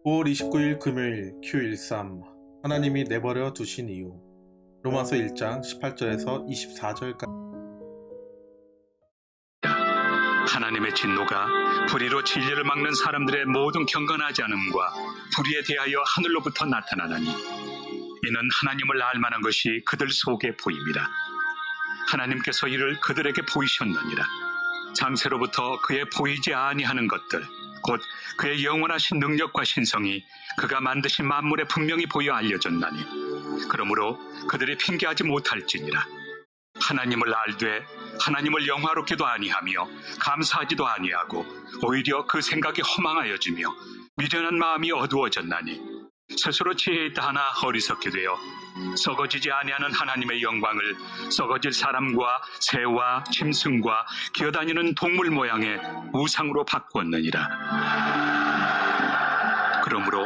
9월 29일 금요일 Q13 하나님이 내버려 두신 이유. 로마서 1장 18절에서 24절까지. 하나님의 진노가 불의로 진리를 막는 사람들의 모든 경건하지 않음과 불의에 대하여 하늘로부터 나타나나니 이는 하나님을 알만한 것이 그들 속에 보입니다. 하나님께서 이를 그들에게 보이셨느니라. 장세로부터 그의 보이지 아니하는 것들 곧 그의 영원하신 능력과 신성이 그가 만드신 만물에 분명히 보여 알려졌나니 그러므로 그들이 핑계하지 못할지니라. 하나님을 알되 하나님을 영화롭게도 아니하며 감사하지도 아니하고 오히려 그 생각이 허망하여지며 미련한 마음이 어두워졌나니 스스로 지혜 있다 하나 어리석게 되어 썩어지지 아니하는 하나님의 영광을 썩어질 사람과 새와 짐승과 기어다니는 동물 모양의 우상으로 바꾸었느니라. 그러므로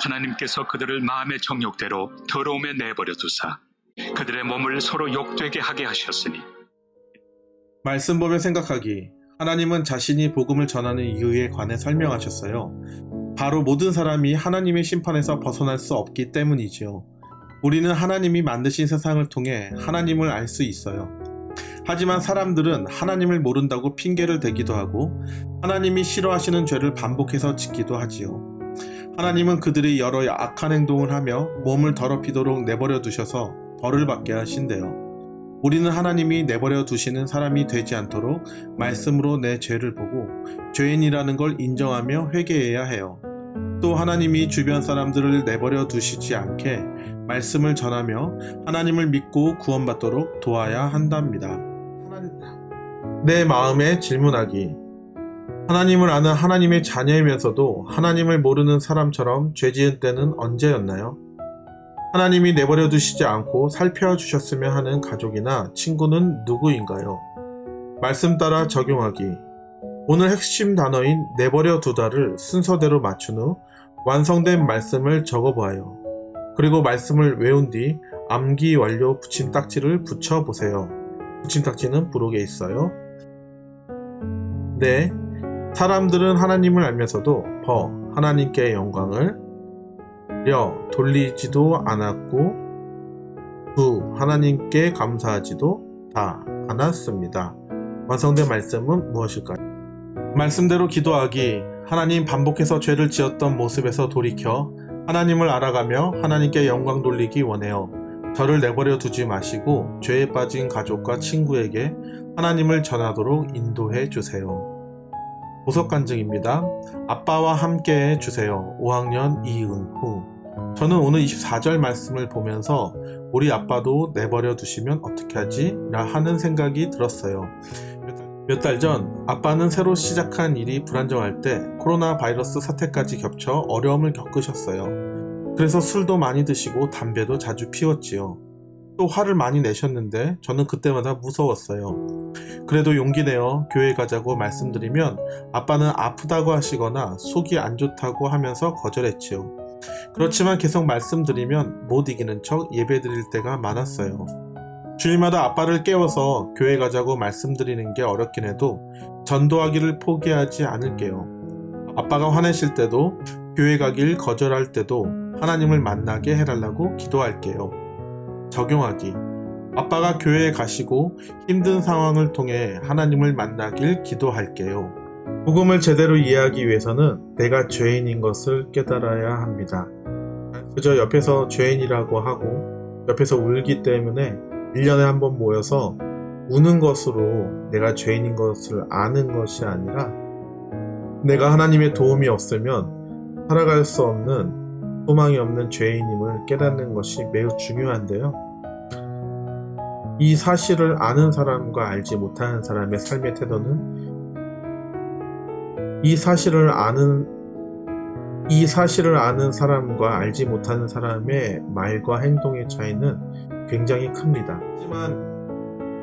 하나님께서 그들을 마음의 정욕대로 더러움에 내버려 두사 그들의 몸을 서로 욕되게 하게 하셨으니. 말씀 보며 생각하기. 하나님은 자신이 복음을 전하는 이유에 관해 설명하셨어요. 바로 모든 사람이 하나님의 심판에서 벗어날 수 없기 때문이지요. 우리는 하나님이 만드신 세상을 통해 하나님을 알 수 있어요. 하지만 사람들은 하나님을 모른다고 핑계를 대기도 하고 하나님이 싫어하시는 죄를 반복해서 짓기도 하지요. 하나님은 그들이 여러 악한 행동을 하며 몸을 더럽히도록 내버려 두셔서 벌을 받게 하신대요. 우리는 하나님이 내버려 두시는 사람이 되지 않도록 말씀으로 내 죄를 보고 죄인이라는 걸 인정하며 회개해야 해요. 또 하나님이 주변 사람들을 내버려 두시지 않게 말씀을 전하며 하나님을 믿고 구원받도록 도와야 한답니다. 내 마음에 질문하기. 하나님을 아는 하나님의 자녀이면서도 하나님을 모르는 사람처럼 죄 지은 때는 언제였나요? 하나님이 내버려 두시지 않고 살펴주셨으면 하는 가족이나 친구는 누구인가요? 말씀 따라 적용하기. 오늘 핵심 단어인 내버려 두다를 순서대로 맞춘 후 완성된 말씀을 적어보아요. 그리고 말씀을 외운 뒤 암기 완료 붙임딱지를 붙여보세요. 붙임딱지는 부록에 있어요. 네, 사람들은 하나님을 알면서도 하나님께 영광을 돌리지도 않았고 하나님께 감사하지도 다 않았습니다. 완성된 말씀은 무엇일까요? 말씀대로 기도하기. 하나님, 반복해서 죄를 지었던 모습에서 돌이켜 하나님을 알아가며 하나님께 영광 돌리기 원해요. 저를 내버려 두지 마시고 죄에 빠진 가족과 친구에게 하나님을 전하도록 인도해 주세요. 보석 간증입니다. 아빠와 함께 해주세요. 5학년 이은후. 저는 오늘 24절 말씀을 보면서 우리 아빠도 내버려 두시면 어떻게 하지? 라 하는 생각이 들었어요. 몇 달 전 아빠는 새로 시작한 일이 불안정할 때 코로나 바이러스 사태까지 겹쳐 어려움을 겪으셨어요. 그래서 술도 많이 드시고 담배도 자주 피웠지요. 또 화를 많이 내셨는데 저는 그때마다 무서웠어요. 그래도 용기 내어 교회 가자고 말씀드리면 아빠는 아프다고 하시거나 속이 안 좋다고 하면서 거절했지요. 그렇지만 계속 말씀드리면 못 이기는 척 예배드릴 때가 많았어요. 주일마다 아빠를 깨워서 교회 가자고 말씀드리는 게 어렵긴 해도 전도하기를 포기하지 않을게요. 아빠가 화내실 때도 교회 가길 거절할 때도 하나님을 만나게 해달라고 기도할게요. 적용하기. 아빠가 교회에 가시고 힘든 상황을 통해 하나님을 만나길 기도할게요. 복음을 제대로 이해하기 위해서는 내가 죄인인 것을 깨달아야 합니다. 그저 옆에서 죄인이라고 하고 옆에서 울기 때문에 1년에 한 번 모여서 우는 것으로 내가 죄인인 것을 아는 것이 아니라 내가 하나님의 도움이 없으면 살아갈 수 없는 소망이 없는 죄인임을 깨닫는 것이 매우 중요한데요. 이 사실을 아는 사람과 알지 못하는 사람의 삶의 태도는 이 사실을 아는 사람과 알지 못하는 사람의 말과 행동의 차이는 굉장히 큽니다.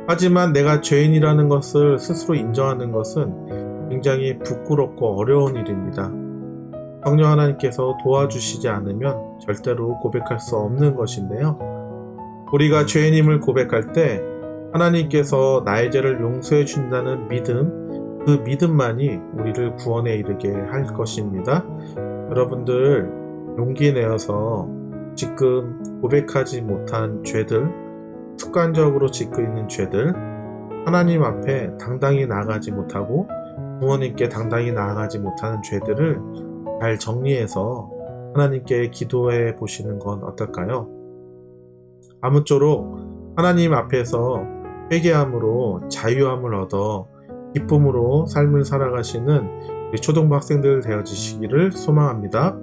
하지만 내가 죄인이라는 것을 스스로 인정하는 것은 굉장히 부끄럽고 어려운 일입니다. 성령 하나님께서 도와주시지 않으면 절대로 고백할 수 없는 것인데요. 우리가 죄인임을 고백할 때 하나님께서 나의 죄를 용서해 준다는 믿음, 그 믿음만이 우리를 구원에 이르게 할 것입니다. 여러분들 용기 내어서 지금 고백하지 못한 죄들, 습관적으로 짓고 있는 죄들, 하나님 앞에 당당히 나아가지 못하고 부모님께 당당히 나아가지 못하는 죄들을 잘 정리해서 하나님께 기도해 보시는 건 어떨까요? 아무쪼록 하나님 앞에서 회개함으로 자유함을 얻어 기쁨으로 삶을 살아가시는 우리 초등부 학생들 되어지시기를 소망합니다.